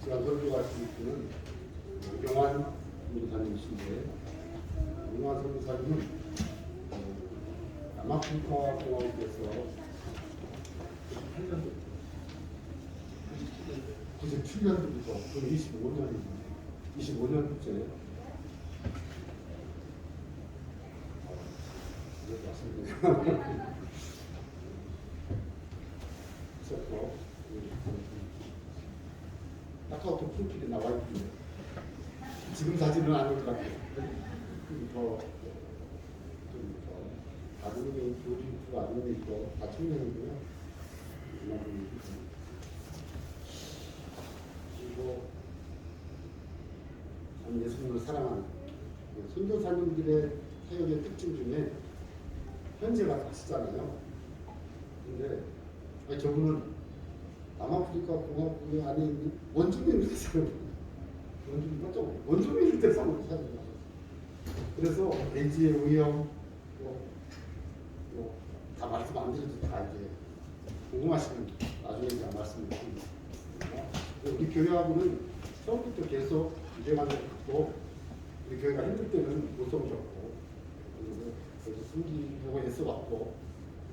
제가 설교할 수 있는 오경환 목사님이신데, 오경환 선교사님은 남아프리카 공화국에서 97년도부터 25년째 카카오톡 프로필에 나와 있군요. 지금 사진은 아닐 것 같아요. 아드님이 교주 아드님이 있고 다 청년이고요. 그리고 예수님을 사랑하는 선교사님들의 사역의 특징 중에 현재가 가시잖아요. 근데 저분은 남아프리카 공화국에 안에 있는 원주민을 대상으로 원주민을 대상으로 사역을 하셨어요. 그래서 대지의 위험 다 말씀 안 드려도 다 이제 궁금하시면 나중에 제가 말씀을 드립니다. 우리 교회하고는 처음부터 계속 유대관을 갖고 우리 교회가 힘들 때는 못 섬겼고 그래서 숨기려고 애써왔고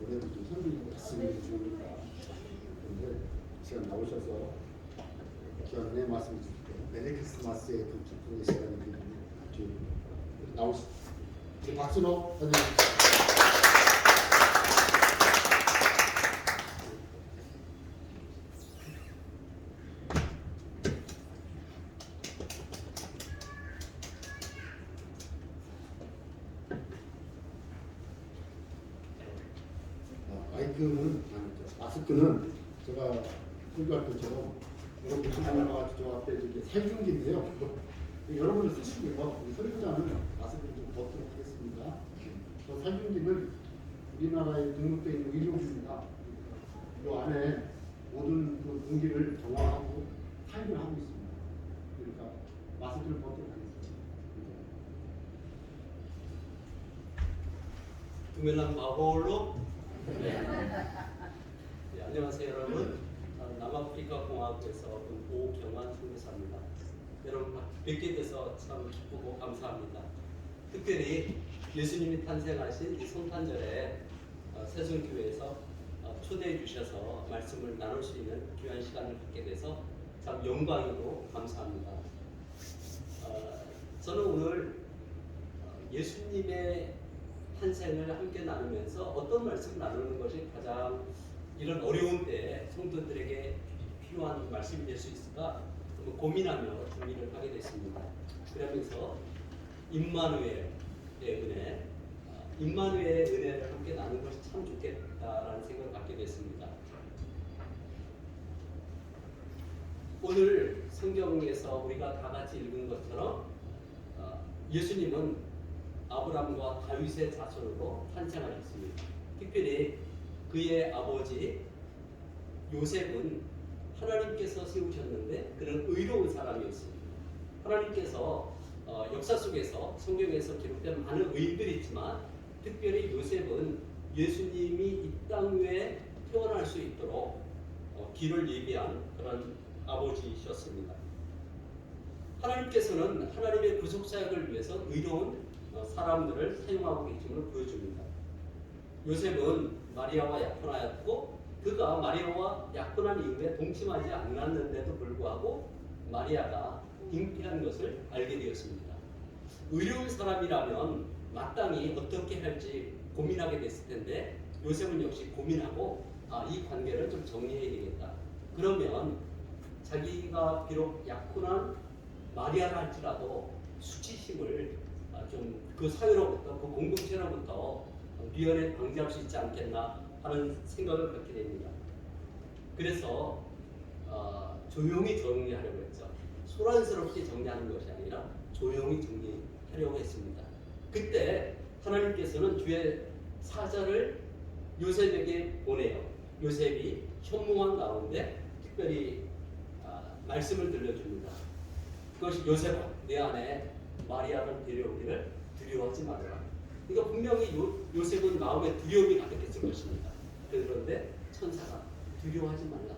올해도 좀 섬기려고 애쓰는 중입니다. 그런데 시간 나오셔서 귀한 은혜 말씀 주시고 메리 크리스마스의 그 기쁨의 시간이 되는 나오십니다. 박수로 환영합니다. 마스크는 제가 설교할 때처럼 여러분 하나가 저 앞에 이렇게 살균기인데요. 여러분들 쓰시고요. 우리 설교자는 마스크를 좀 벗도록 하겠습니다. 저 살균기는 우리나라에 등록되어 있는 의료기입니다. 이 안에 모든 그 공기를 정화하고 살균하고 있습니다. 그러니까 마스크를 벗도록 하겠습니다. 두멜랑 마볼로. 안녕하세요 여러분. 남아프리카 공화국에서 온 오경환 선교사입니다. 여러분 뵙게 돼서 참 기쁘고 감사합니다. 특별히 예수님이 탄생하신 이 성탄절에 세순교회에서 초대해 주셔서 말씀을 나눌 수 있는 귀한 시간을 갖게 돼서 참 영광이고 감사합니다. 저는 오늘 예수님의 탄생을 함께 나누면서 어떤 말씀을 나누는 것이 가장 이런 어려운 때에 성도들에게 필요한 말씀이 될 수 있을까 고민하며 준비를 하게 됐습니다. 그러면서 임마누엘의 은혜, 임마누엘의 은혜를 함께 나누는 것이 참 좋겠다라는 생각을 갖게 됐습니다. 오늘 성경에서 우리가 다 같이 읽은 것처럼 예수님은 아브라함과 다윗의 자손으로 탄생하셨습니다. 특별히 그의 아버지 요셉은 하나님께서 세우셨는데 그는 의로운 사람이었습니다. 하나님께서 역사 속에서 성경에서 기록된 많은 의인들이 있지만 특별히 요셉은 예수님이 이 땅 위에 태어날 수 있도록 길을 예비한 그런 아버지셨습니다. 하나님께서는 하나님의 구속 사역을 위해서 의로운 사람들을 사용하고 계심을 보여줍니다. 요셉은 마리아와 약혼하였고 그가 마리아와 약혼한 이후에 동침하지 않았는데도 불구하고 마리아가 잉태한 것을 알게 되었습니다. 의로운 사람이라면 마땅히 어떻게 할지 고민하게 됐을 텐데 요셉은 역시 고민하고 이 관계를 좀 정리해야 되겠다. 그러면 자기가 비록 약혼한 마리아라 할지라도 수치심을 좀 그 사회로부터 그 공동체로부터 미연에 방지할 수 있지 않겠나 하는 생각을 갖게 됩니다. 그래서 조용히 정리하려고 했죠. 소란스럽게 정리하는 것이 아니라 조용히 정리하려고 했습니다. 그때 하나님께서는 주의 사자를 요셉에게 보내요. 요셉이 현무한 가운데 특별히 말씀을 들려줍니다. 그것이 요셉아, 내 안에 마리아를 데려오기를 두려워하지 말아라. 그러니까 분명히 요셉은 마음에 두려움이 가득했을 것입니다. 그런데 천사가 두려워하지 말라.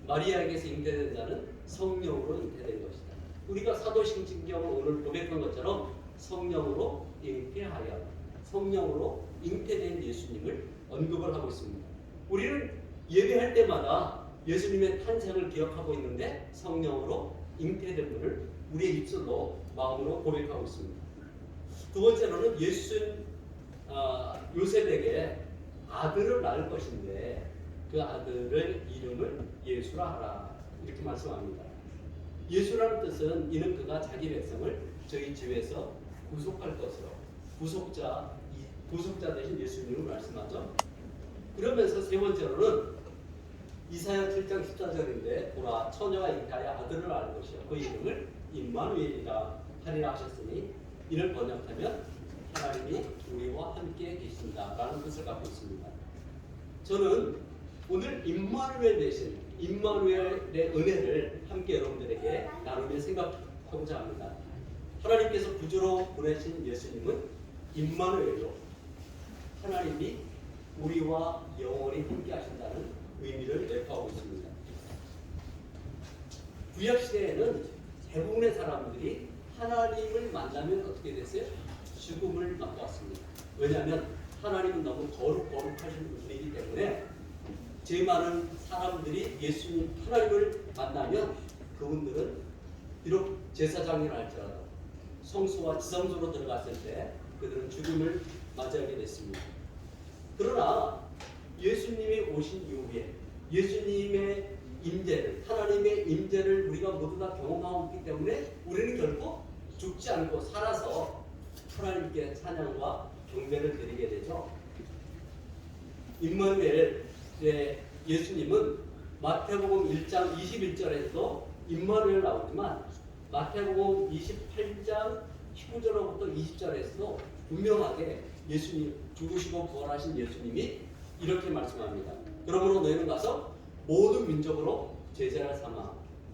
마리아에게서 잉태된 자는 성령으로 잉태된 것이다. 우리가 사도신경을 오늘 고백한 것처럼 성령으로 잉태하여 성령으로 잉태된 예수님을 언급을 하고 있습니다. 우리는 예배할 때마다 예수님의 탄생을 기억하고 있는데 성령으로 잉태된 분을 우리의 입술로 마음으로 고백하고 있습니다. 두 번째로는 요셉에게 아들을 낳을 것인데 그 아들의 이름을 예수라 하라 이렇게 말씀합니다. 예수라는 뜻은 이는 그가 자기 백성을 저희 집에서 구속할 것으로 구속자 대신 예수님을 말씀하죠. 그러면서 세 번째로는 이사야 7장 14절인데 보라 처녀가 잉태하여 아들을 낳을 것이요 그 이름을 임마누엘이라 하리라 하셨으니 이를 번역하면 하나님이 우리와 함께 계신다라는 뜻을 갖고 있습니다. 저는 오늘 임마누엘 대신 임마누엘의 은혜를 함께 여러분들에게 나누며 생각하고자 합니다. 하나님께서 구주로 보내신 예수님은 임마누엘로 하나님이 우리와 영원히 함께 하신다는 의미를 내포하고 있습니다. 구약시대에는 대부분의 사람들이 하나님을 만나면 어떻게 됐어요? 죽음을 맛보았습니다. 왜냐하면 하나님은 너무 거룩하신 분이기 때문에 죄 많은 사람들이 예수님 하나님을 만나면 그분들은 비록 제사장이라 할지라도 성소와 지성소로 들어갔을 때 그들은 죽음을 맞이하게 됐습니다. 그러나 예수님이 오신 이후에 예수님의 임재를 하나님의 임재를 우리가 모두 다 경험하고 있기 때문에 우리는 결코 죽지 않고 살아서 하나님께 찬양과 경배를 드리게 되죠. 임마누엘 예수님은 마태복음 1장 21절에도 임마누엘 나오지만 마태복음 28장 19절로부터 20절에서도 분명하게 예수님 죽으시고 부활하신 예수님이 이렇게 말씀합니다. 그러므로 너희는 가서 모든 민족으로 제자를 삼아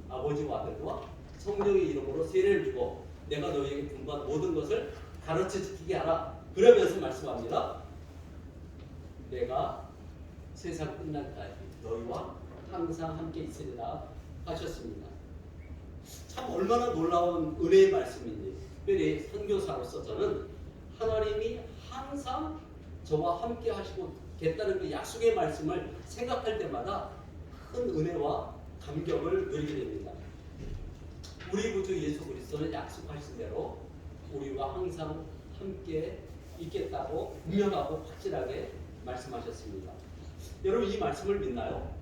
아버지와 아들과 성령의 이름으로 세례를 주고 내가 너희에게 분부한 모든 것을 가르쳐 지키게 하라. 그러면서 말씀합니다. 내가 세상 끝날까지 너희와 항상 함께 있으리라 하셨습니다. 참 얼마나 놀라운 은혜의 말씀인지. 특별히 선교사로서 저는 하나님이 항상 저와 함께 하시겠다는 그 약속의 말씀을 생각할 때마다 큰 은혜와 감격을 누리게 됩니다. 우리 구주 예수 그리스도는 약속하신 대로 우리와 항상 함께 있겠다고 분명하고 확실하게 말씀하셨습니다. 여러분 이 말씀을 믿나요?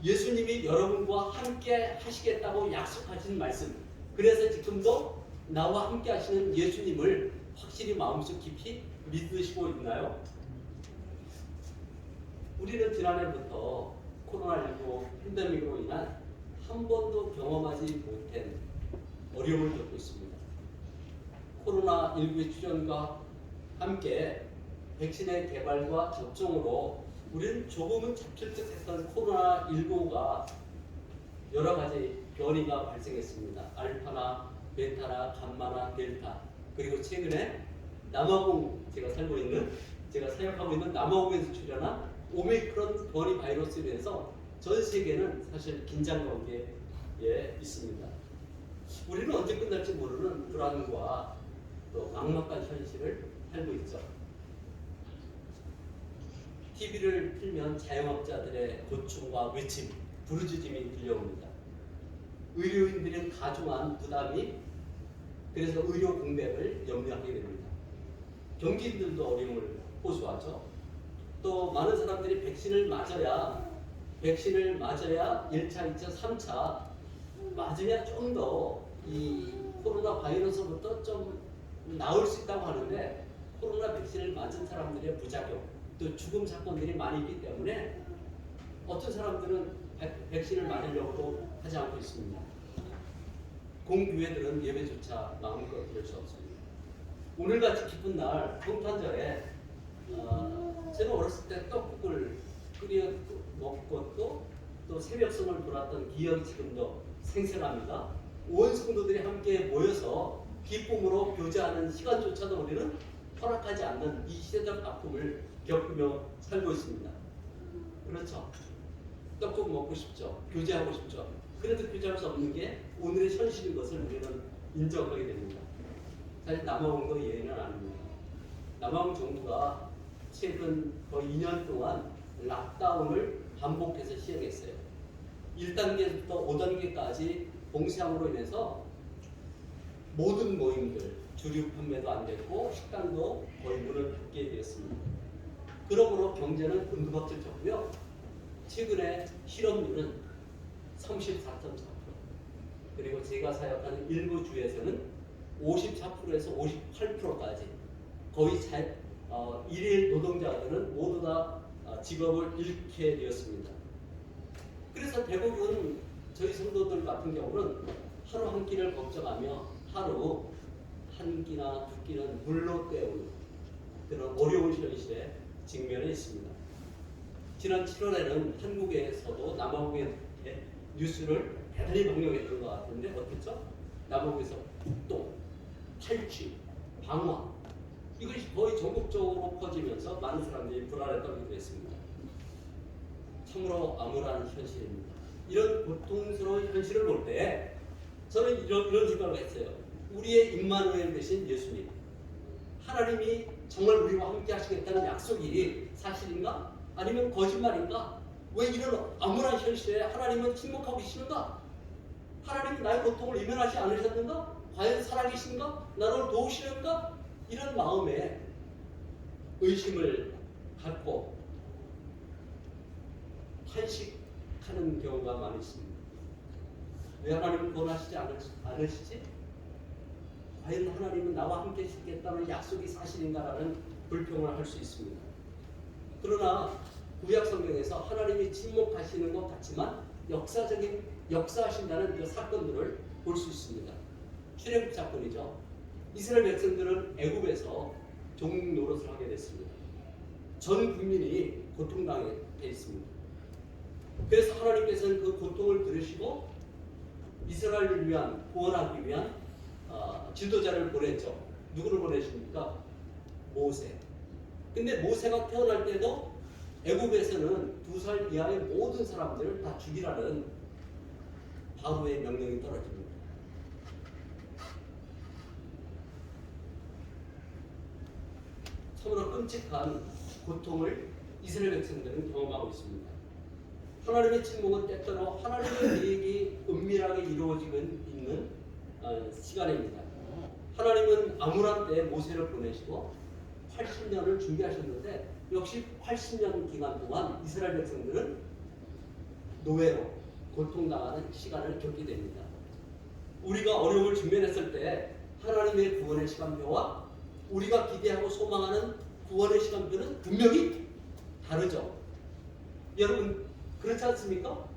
예수님이 여러분과 함께 하시겠다고 약속하신 말씀. 그래서 지금도 나와 함께 하시는 예수님을 확실히 마음속 깊이 믿으시고 있나요? 우리는 지난해부터 코로나19 팬데믹으로 인한 한 번도 경험하지 못한 어려움을 겪고 있습니다. 코로나19의 출현과 함께 백신의 개발과 접종으로 우리는 조금은 잡힐 듯했던 코로나19가 여러 가지 변이가 발생했습니다. 알파나 베타나 감마나 델타 그리고 최근에 남아공 제가 사역하고 있는 남아공에서 출현한 오미크론 변이 바이러스에 대해서 전 세계는 사실 긴장 관계에 있습니다. 우리는 언제 끝날지 모르는 불안과 또 막막한 현실을 살고 있죠. TV를 틀면 자영업자들의 고충과 외침, 부르짖음이 들려옵니다. 의료인들의 가중한 부담이 그래서 의료 공백을 염려하게 됩니다. 경기인들도 어려움을 호소하죠. 또 많은 사람들이 백신을 맞아야 1차, 2차, 3차 맞으면 좀 더 이 코로나 바이러스부터 좀 나을 수 있다고 하는데 코로나 백신을 맞은 사람들의 부작용 또 죽음 사건들이 많이 있기 때문에 어떤 사람들은 백신을 맞으려고도 하지 않고 있습니다. 공교회들은 예배조차 마음껏 그럴 수 없습니다. 오늘같이 기쁜 날 성탄절에 제가 어렸을 때 떡국을 끓여 먹고 또 새벽성을 돌았던 기억이 지금도 생생합니다. 온 성도들이 함께 모여서 기쁨으로 교제하는 시간조차도 우리는 허락하지 않는 이 시대적 아픔을 겪으며 살고 있습니다. 그렇죠? 떡국 먹고 싶죠. 교제하고 싶죠. 그래도 교제할 수 없는 게 오늘의 현실인 것을 우리는 인정하게 됩니다. 사실 남아공도 예외는 아닙니다. 남아공 정부가 최근 거의 2년 동안 락다운을 반복해서 시행했어요. 1단계부터 5단계까지 봉쇄함으로 인해서 모든 모임들, 주류 판매도 안 됐고 식당도 거의 문을 닫게 되었습니다. 그러므로 경제는 은두박질쳤고요. 최근에 실업률은 34.4%, 그리고 제가 사역하는 일부 주에서는 54%에서 58%까지 거의 일일 노동자들은 모두 다 직업을 잃게 되었습니다. 그래서 대부분 저희 성도들 같은 경우는 하루 한 끼를 걱정하며 하루 한 끼나 두 끼는 물로 때우는 그런 어려운 현실에 직면해 있습니다. 지난 7월에는 한국에서도 남아공의 뉴스를 대단히 방영했던 것 같은데 어땠죠? 남아공에서 폭동, 탈취, 방화 이것이 거의 전국적으로 퍼지면서 많은 사람들이 불안에 떨기도 했습니다. 참으로 암울한 현실입니다. 이런 고통스러운 현실을 볼 때 저는 이런 생각을 했어요. 우리의 임마누엘 되신 예수님, 하나님이 정말 우리와 함께 하시겠다는 약속이 사실인가? 아니면 거짓말인가? 왜 이런 암울한 현실에 하나님은 침묵하고 계시는가? 하나님은 나의 고통을 이면하지 않으셨는가? 과연 살아계신가? 나를 도우시는가? 이런 마음에 의심을 갖고 탄식하는 경우가 많이 있습니다. 왜 하나님은 구원하시지 않으시지? 과연 하나님은 나와 함께 하시겠다는 약속이 사실인가라는 불평을 할 수 있습니다. 그러나 구약 성경에서 하나님이 침묵하시는 것 같지만 역사하신다는 그 사건들을 볼 수 있습니다. 출애굽 사건이죠. 이스라엘 백성들은 애굽에서 종국 노릇을 하게 됐습니다. 전 국민이 고통당해 있습니다. 그래서 하나님께서는 그 고통을 들으시고 이스라엘을 위한 구원하기 위한 지도자를 보냈죠. 누구를 보내십니까? 모세. 근데 모세가 태어날 때도 애굽에서는 2살 이하의 모든 사람들을 다 죽이라는 바로의 명령이 떨어집니다. 참으로 끔찍한 고통을 이스라엘 백성들은 경험하고 있습니다. 하나님의 침묵은 때때로 하나님의 계획이 은밀하게 이루어지고 있는 시간입니다. 하나님은 암울한 때에 모세를 보내시고 80년을 준비하셨는데 역시 80년 기간 동안 이스라엘 백성들은 노예로 고통당하는 시간을 겪게 됩니다. 우리가 어려움을 직면했을 때 하나님의 구원의 시간표와 우리가 기대하고 소망하는 구원의 시간표는 분명히 다르죠. 여러분 그렇지 않습니까?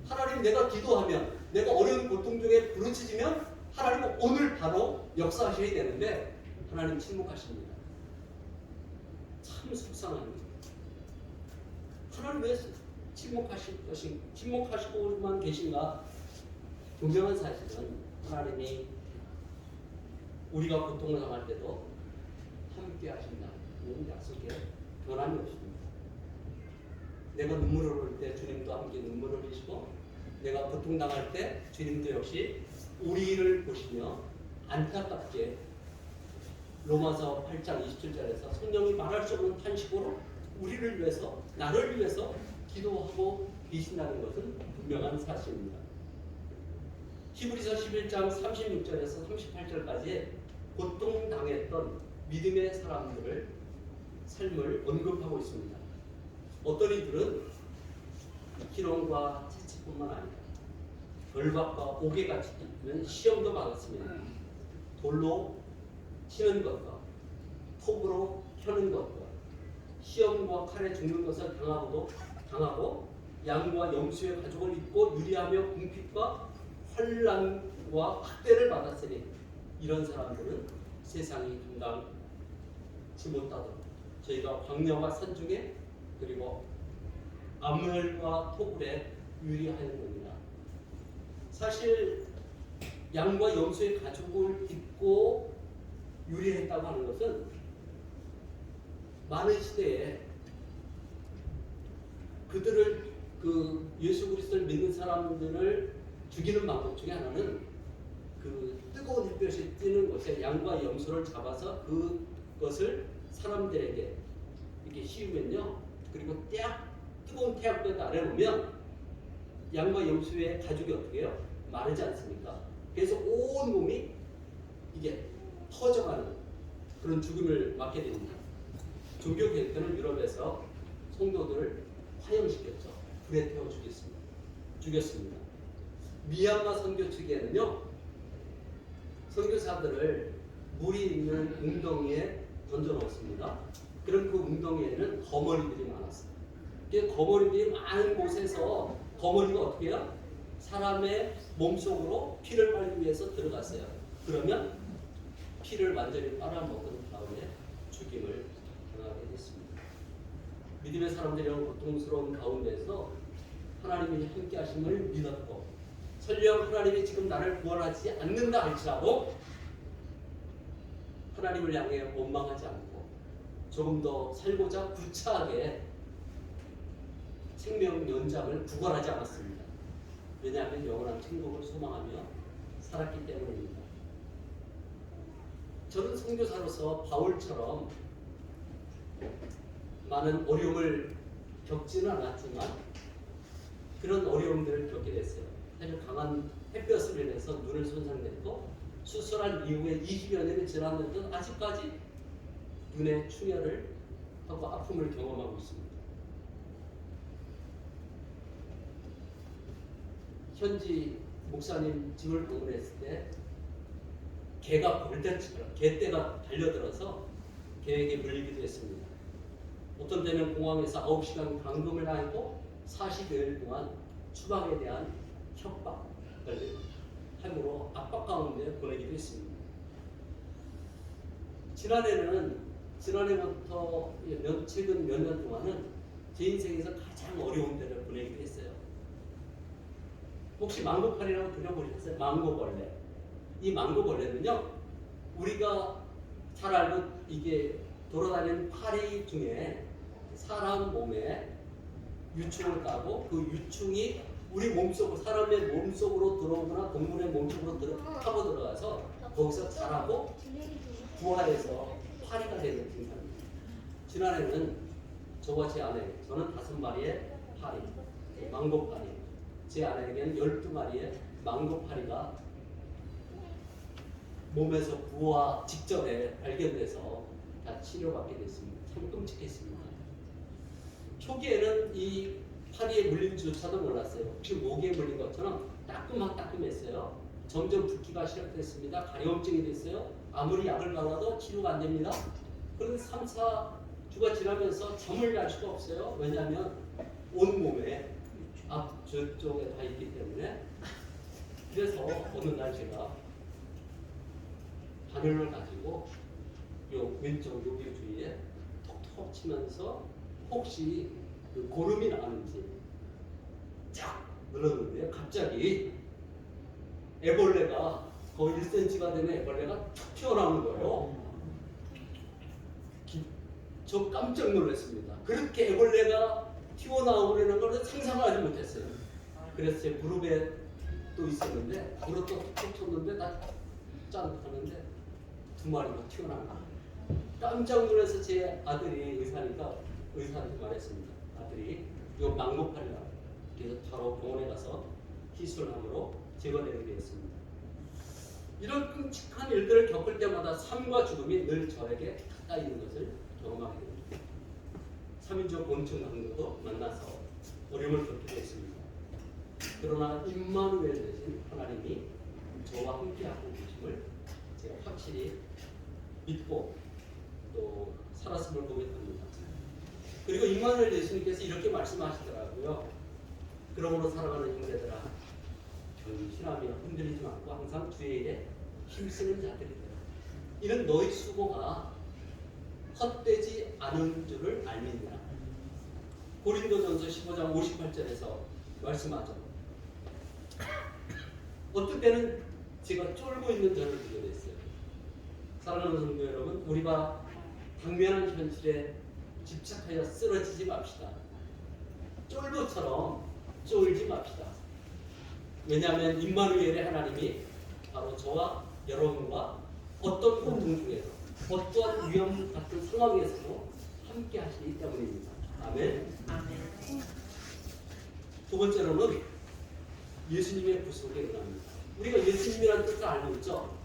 하나님 내가 기도하면 내가 어려운 고통 중에 부르짖으면 하나님은 오늘 바로 역사하셔야 되는데 하나님 침묵하십니다. 참 속상합니다. 하나님 왜 침묵하시고만 계신가? 분명한 사실은 하나님이 우리가 고통을 당할 때도 함께 하신다는 약속에 변함이 없습니다. 내가 눈물을 흘릴 때 주님도 함께 눈물을 흘리시고 내가 고통당할 때 주님도 역시 우리를 보시며 안타깝게 로마서 8장 27절에서 성령이 말할 수 없는 탄식으로 우리를 위해서 나를 위해서 기도하고 계신다는 것은 분명한 사실입니다. 히브리서 11장 36절에서 38절까지 고통당했던 믿음의 사람들을 삶을 언급하고 있습니다. 어떤 이들은 희롱과 채찍뿐만 아니라 결박과 옥에같이 있는 시험도 받았습니다. 돌로 치는 것과 톱으로 켜는 것과 시험과 칼에 죽는 것을 당하고 양과 염소의 가죽을 입고 유리하며 궁핍과 환난과 학대를 받았으니 이런 사람들은 세상이 감당치 못하도록 저희가 광야와 산중에 그리고 암물과 토굴에 유리하였느니라. 사실 양과 염소의 가죽을 입고 유리했다고 하는 것은 많은 시대에 그들을 그 예수 그리스도를 믿는 사람들을 죽이는 방법 중에 하나는 그 뜨거운 햇볕이 뜨는 곳에 양과 염소를 잡아서 그것을 사람들에게 이렇게 씌우면요. 그리고 뜨거운 태양볕 아래 놓으면 양과 염소의 가죽이 어떻게 해요? 마르지 않습니까? 그래서 온 몸이 이게 터져가는 그런 죽음을 맞게 됩니다. 종교 개혁 때는 유럽에서 성도들을 화형시켰죠. 불에 태워 죽였습니다. 미얀마 선교 측에는요, 선교사들을 물이 있는 웅덩이에 던져 넣었습니다. 그럼 그 웅덩이에는 거머리들이 많았어요. 그 거머리들이 많은 곳에서 거머리가 어떻게 해요? 사람의 몸속으로 피를 빨기 위해서 들어갔어요. 그러면 피를 완전히 빨아먹은 다음에 죽임을 당하게 됐습니다. 믿음의 사람들이란 고통스러운 가운데서 하나님이 함께 하심을 믿었고, 설령 하나님이 지금 나를 구원하지 않는다 할지라도 하나님을 향해 원망하지 않고 조금 더 살고자 구차하게 생명 연장을 구걸하지 않았습니다. 왜냐하면 영원한 천국을 소망하며 살았기 때문입니다. 저는 선교사로서 바울처럼 많은 어려움을 겪지는 않았지만 그런 어려움들을 겪게 됐어요. 사실 강한 햇볕을 인해서 눈을 손상됐고, 수술한 이후에 20여 년이 지났는데도 아직까지 눈에 충혈을 하고 아픔을 경험하고 있습니다. 현지 목사님 집을 방문했을 때 개떼가 달려들어서 개에게 물리기도 했습니다. 어떤 때는 공항에서 9시간 감금을 당했고 40여일 동안 추방에 대한 협박을 함으로 압박 가운데 보내기도 했습니다. 지난해부터 최근 몇 년 동안은 제 인생에서 가장 어려운 때를 보내기도 했어요. 혹시 망고파리라고 들어보셨어요? 망고벌레. 이 망고벌레는요, 우리가 잘 알고 이게 돌아다니는 파리 중에 사람 몸에 유충을 따고 그 유충이 우리 몸속, 사람의 몸속으로 들어오거나 동물의 몸속으로 타고 들어가서 거기서 자라고 부화해서 파리가 되는 증상입니다. 지난해는 저와 제 아내, 저는 5마리의 파리, 망고파리, 제 아내에게는 12마리의 망고파리가 몸에서 부화 직전에 발견돼서 다 치료받게 됐습니다. 참 끔찍했습니다. 초기에는 이 파리에 물린 줄조차도 몰랐어요. 혹시 모기에 물린 것처럼 따끔했어요. 점점 붓기가 시작됐습니다. 가려움증이 됐어요. 아무리 약을 발라도 치료가 안 됩니다. 그런데 3, 4주가 지나면서 잠을 잘 수가 없어요. 왜냐하면 온몸에 저쪽에 다 있기 때문에. 그래서 어느 날 제가 바늘을 가지고 요 왼쪽 여기 주위에 톡톡 치면서 혹시 그 고름이 나는지 쫙 눌렀는데요. 갑자기 애벌레가 거의 1cm가 되는 애벌레가 툭 튀어나오는 거예요. 저 깜짝 놀랐습니다. 그렇게 애벌레가 튀어나오려는 걸 상상하지 못했어요. 그래서 제 무릎에 또 있었는데 무릎도 툭툭 쳤는데 나 짠 하는데 2마리가 튀어나온 거예요. 깜짝 놀라서 제 아들이 의사니까 의사한테 말했습니다. 아들이 이거 망고파리라. 그래서 바로 병원에 가서 희술함으로 제거되게 되었습니다. 이런 끔찍한 일들을 겪을 때마다 삶과 죽음이 늘 저에게 가까이 있는 것을 경험하게 됩니다. 3인조 곤충 강도도 만나서 어려움을 겪게 됐습니다. 그러나 임마누엘 되신 하나님이 저와 함께하고 계심을 제가 확실히 믿고 또 살았음을 고백합니다. 그리고 임마누엘 예수님께서 이렇게 말씀하시더라고요. 그러므로 살아가는 형제들아, 견신하며 흔들리지 말고 항상 주의 일에 힘쓰는 자들이 되라. 이는 너희 수고가 헛되지 않은 줄을 알미니라. 고린도전서 15장 58절에서 말씀하죠. 어떤 때는 제가 쫄고 있는 저를 보게 됐어요. 사랑하는 성도 여러분, 우리가 당면한 현실에 집착하여 쓰러지지 맙시다. 쫄보처럼 왜냐하면 임마누엘의 하나님이 바로 저와 여러분과 어떤 고통 중에서 어떠한 위험 같은 상황에서도 함께 하시기 때문입니다. 아멘. 두 번째로는 예수님의 구속에 의합니다. 우리가 예수님이라는 뜻을 알고 있죠.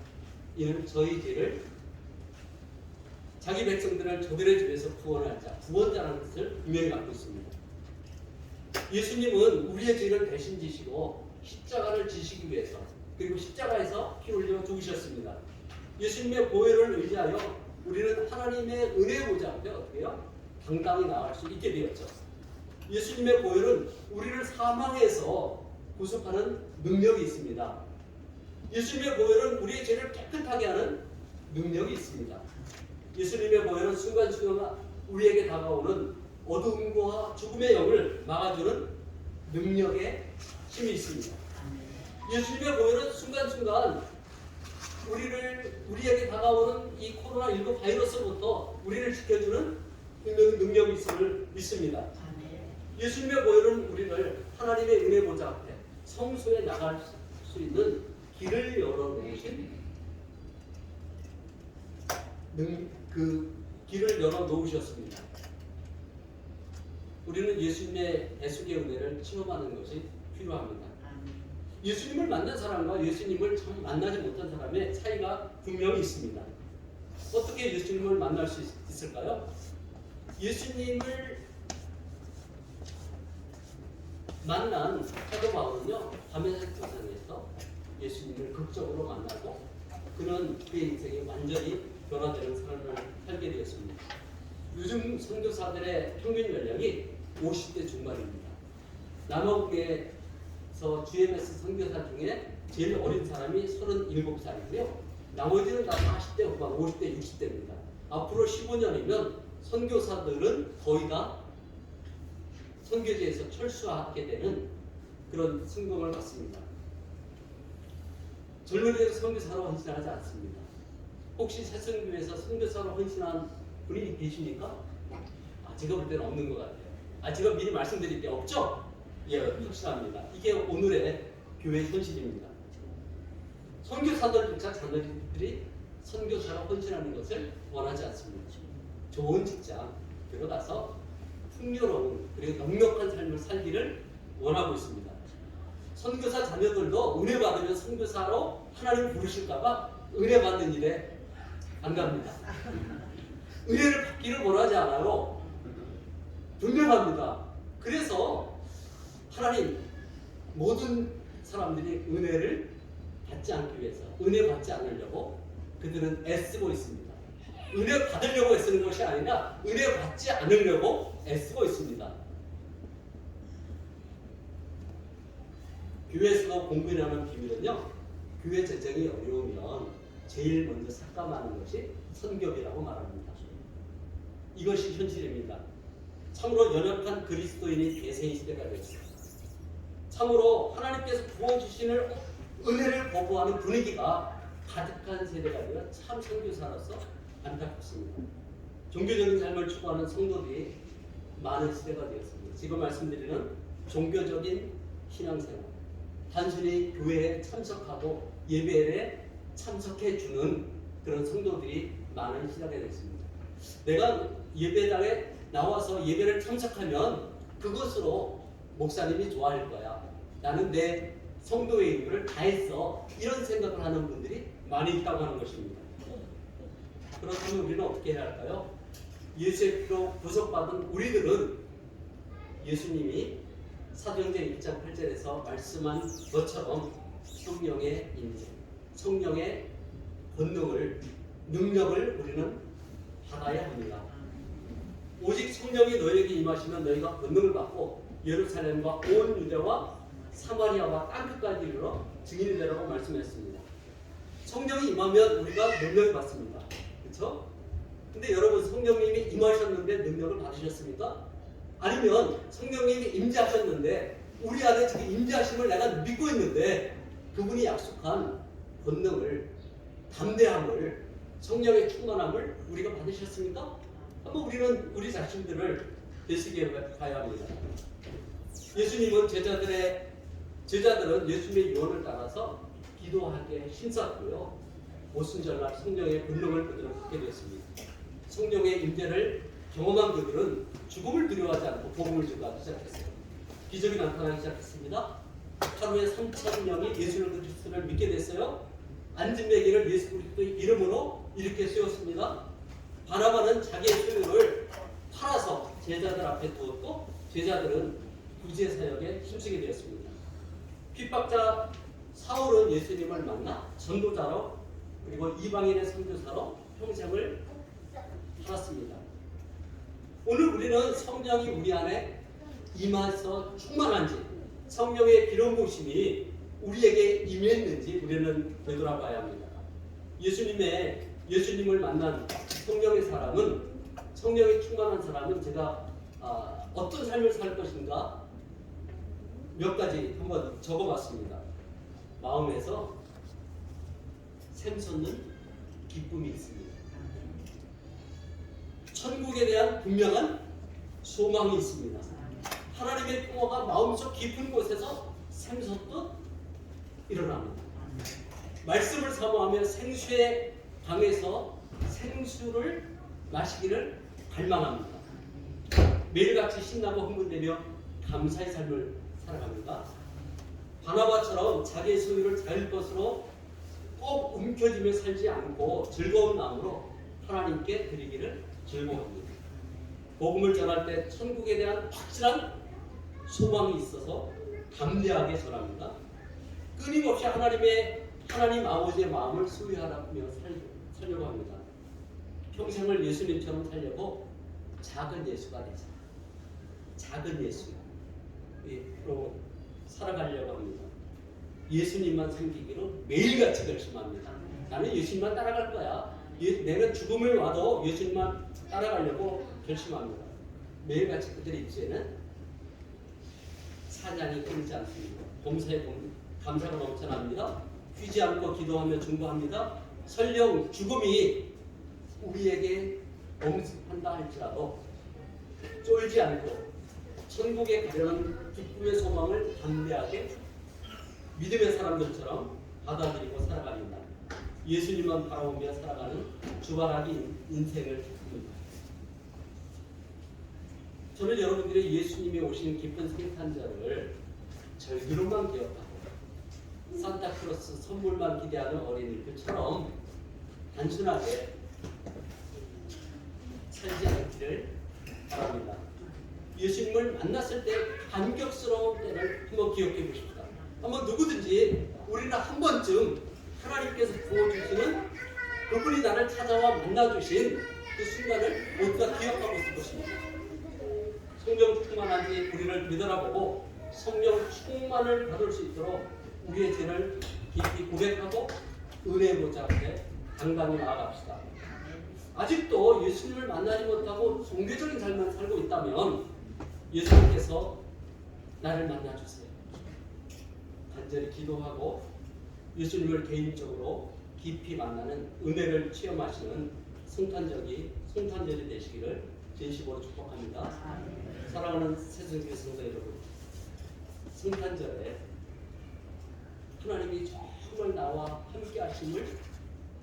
이는 저희 죄를 자기 백성들을 저들의 죄에서 구원할 자, 구원자라는 뜻을 분명히 갖고 있습니다. 예수님은 우리의 죄를 대신 지시고 십자가를 지시기 위해서 그리고 십자가에서 피 흘려 죽으셨습니다. 예수님의 보혈을 의지하여 우리는 하나님의 은혜 보좌 앞에 어떻게 해요? 당당히 나아갈 수 있게 되었죠. 예수님의 보혈은 우리를 사망에서 구속하는 능력이 있습니다. 예수님의 보혈은 우리의 죄를 깨끗하게 하는 능력이 있습니다. 예수님의 보혈은 순간순간 우리에게 다가오는 어둠과 죽음의 영을 막아주는 능력의 힘이 있습니다. 예수님의 보혈은 순간순간 우리에게 다가오는 이 코로나19 바이러스부터 우리를 지켜주는 능력이 있음을 믿습니다. 예수님의 보혈은 우리를 하나님의 은혜 보좌 앞에 성소에 나갈 수 있는 길을 열어놓으신 그 길을 열어놓으셨습니다. 우리는 예수님의 대속의 은혜를 체험하는 것이 필요합니다. 예수님을 만난 사람과 예수님을 참 만나지 못한 사람의 차이가 분명히 있습니다. 어떻게 예수님을 만날 수 있을까요? 예수님을 만난 사도 바울은요, 다메섹 도상에서 예수님을 극적으로 만나고 그는 그의 인생이 완전히 변화되는 삶을 살게 되었습니다. 요즘 선교사들의 평균 연령이 50대 중반입니다. 남아국에서 GMS 선교사 중에 제일 어린 사람이 37살이고요. 나머지는 다 40대 후반, 50대, 60대입니다. 앞으로 15년이면 선교사들은 거의 다 선교지에서 철수하게 되는 그런 승공을 받습니다. 젊은이들 선교사로 헌신하지 않습니다. 혹시 새성교회에서 선교사로 헌신한 분이 계십니까? 제가 볼 때는 없는 것 같아요. 제가 미리 말씀드릴 게 없죠? 예, 확실합니다. 이게 오늘의 교회 현실입니다. 선교사들조차 자녀들이 선교사로 헌신하는 것을 원하지 않습니다. 좋은 직장 들어가서 풍요로운 그리고 넉넉한 삶을 살기를 원하고 있습니다. 선교사 자녀들도 은혜 받으면 선교사로 하나님 부르실까봐 은혜 받는 일에 안 갑니다. 은혜를 받기를 원하지 않아요. 분명합니다. 그래서 하나님 모든 사람들이 은혜를 받지 않기 위해서 은혜 받지 않으려고 그들은 애쓰고 있습니다. 은혜 받으려고 애쓰는 것이 아니라 은혜 받지 않으려고 애쓰고 있습니다. 교회에서 공부하는 비밀은요, 교회 재정이 어려우면 제일 먼저 삭감하는 것이 선교비라고 말합니다. 이것이 현실입니다. 참으로 연약한 그리스도인이 대세의 시대가 되었습니다. 참으로 하나님께서 부어주시는 은혜를 거부하는 분위기가 가득한 세대가 되어 참 선교사로서 안타깝습니다. 종교적인 삶을 추구하는 성도들이 많은 시대가 되었습니다. 지금 말씀드리는 종교적인 신앙생활, 단순히 교회에 참석하고 예배에 참석해주는 그런 성도들이 많은 시대가 되었습니다. 내가 예배당에 나와서 예배를 참석하면 그것으로 목사님이 좋아할 거야. 나는 내 성도의 의무를 다했어. 이런 생각을 하는 분들이 많이 있다고 하는 것입니다. 그렇다면 우리는 어떻게 해야 할까요? 예수의 피로 구속받은 우리들은 예수님이 사도행전 1장 8절에서 말씀한 것처럼 성령의 임재, 성령의 권능을, 능력을 우리는 받아야 합니다. 오직 성령이 너희에게 임하시면 너희가 권능을 받고 예루살렘과 온 유대와 사마리아와 땅끝까지 이르러 증인이 되라고 말씀했습니다. 성령이 임하면 우리가 능력을 받습니다. 그렇죠? 근데 여러분, 성령님이 임하셨는데 능력을 받으셨습니까? 아니면 성령님이 임재하셨는데 우리 안에 지금 임재하심을 내가 믿고 있는데 그분이 약속한 권능을, 담대함을, 성령의 충만함을 우리가 받으셨습니까? 한번 우리는 우리 자신들을 되새겨 봐야 합니다. 예수님은 제자들의 제자들은 예수님의 유언을 따라서 기도하게 힘썼고요. 오순절날 성령의 권능을 그들은 받게 됐습니다. 성령의 임재를 경험한 그들은 죽음을 두려워하지 않고 복음을 전하기 시작했어요. 기적이 나타나기 시작했습니다. 하루에 3,000명이 예수 그리스도를 믿게 됐어요. 앉은 매기를 예수 그리스도의 이름으로 이렇게 세웠습니다. 바나바는 자기의 소유를 팔아서 제자들 앞에 두었고 제자들은 구제 사역에 힘쓰게 되었습니다. 핍박자 사울은 예수님을 만나 전도자로 그리고 이방인의 선교사로 평생을 살았습니다. 오늘 우리는 성령이 우리 안에 임해서 충만한지 성령의 기름 부으심이 우리에게 임했는지 우리는 되돌아봐야 합니다. 예수님을 만난 성령의 사람은 성령이 충만한 사람은 제가 어떤 삶을 살 것인가 몇 가지 한번 적어봤습니다. 마음에서 샘솟는 기쁨이 있습니다. 천국에 대한 분명한 소망이 있습니다. 하나님의 평화가 마음속 깊은 곳에서 샘솟듯 일어납니다. 말씀을 사모하며 생수의 강에서 생수를 마시기를 갈망합니다. 매일같이 신나고 흥분되며 감사의 삶을 살아갑니다. 바나바처럼 자기의 소유를 자기 것으로 꼭 움켜쥐며 살지 않고 즐거운 마음으로 하나님께 드리기를 즐거워합니다. 복음을 전할 때 천국에 대한 확실한 소망이 있어서 담대하게 전합니다. 끊임없이 하나님 아버지의 마음을 소유하며 살려고 합니다. 평생을 예수님처럼 살려고 작은 예수가 되자. 작은 예수로 살아가려고 합니다. 예수님만 섬기기로 매일같이 결심합니다. 나는 예수님만 따라갈 거야. 내가 죽음을 와도 예수님만 따라가려고 결심합니다. 매일같이 그들의 입술에는 사냥이 끊이지 않습니다. 범사에 감사가 넘쳐납니다. 쉬지 않고 기도하며 중보합니다. 설령 죽음이 우리에게 엄습한다 할지라도 쫄지 않고 천국에 가려는 기쁨의 소망을 담대하게 믿음의 사람들처럼 받아들이고 살아갑니다. 예수님만 바라보며 살아가는 주바라기 인생을 삽니다. 저는 여러분들의 예수님이 오신 기쁜 생탄절을 절기로만 기억하고 산타크로스 선물만 기대하는 어린이들처럼 단순하게 살지 않기를 바랍니다. 예수님을 만났을 때 감격스러운 때를 한번 기억해 보십시다. 한번 누구든지 우리는 한 번쯤 하나님께서 부어주시는 그분이 나를 찾아와 만나주신 그 순간을 모두가 기억하고 있을 것입니다. 성령 충만한지 우리를 되돌아보고 성령 충만을 받을 수 있도록 우리의 죄를 깊이 고백하고 은혜의 보좌 앞에 당당히 나아갑시다. 아직도 예수님을 만나지 못하고 종교적인 삶을 살고 있다면 예수님께서 나를 만나주세요. 간절히 기도하고 예수님을 개인적으로 깊이 만나는 은혜를 체험하시는 성탄절이 되시기를 진심으로 축복합니다. 사랑하는 새성교회 성도 여러분, 성탄절에 하나님이 정말 나와 함께 하심을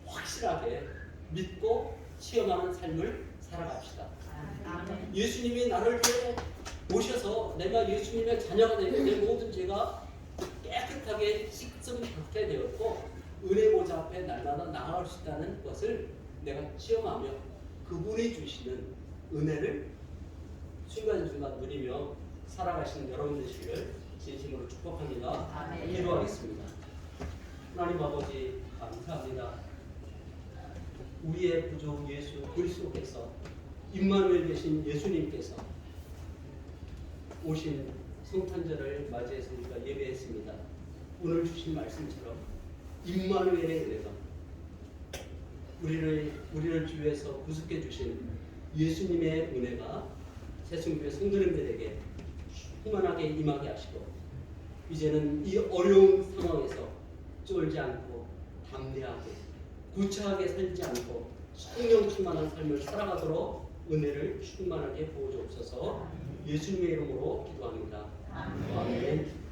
확실하게 믿고 체험하는 삶을 살아갑시다. 예수님이 나를 위해 오셔서 내가 예수님의 자녀가 되고 내 모든 죄가 깨끗하게 씻음받게 되었고 은혜 보좌 앞에 날마다 나아갈 수 있다는 것을 내가 체험하며 그분이 주시는 은혜를 순간순간 누리며 살아가시는 여러분 되시기를 진심으로 축복합니다. 기도하겠습니다. 하나님 아버지 감사합니다. 우리의 구주 예수 그리스도께서 임마누엘 되신 예수님께서 오신 성탄절을 맞이해서 우리가 예배했습니다. 오늘 주신 말씀처럼 임마누엘의 은혜가 우리를 주위에서 구속해 주신 예수님의 은혜가 새순교회 성도님들에게 충만하게 임하게 하시고 이제는 이 어려운 상황에서 쫄지 않고 담대하게 구차하게 살지 않고 성령 충만한 삶을 살아가도록 은혜를 충만하게 부어주옵소서. 예수님의 이름으로 기도합니다. 아멘.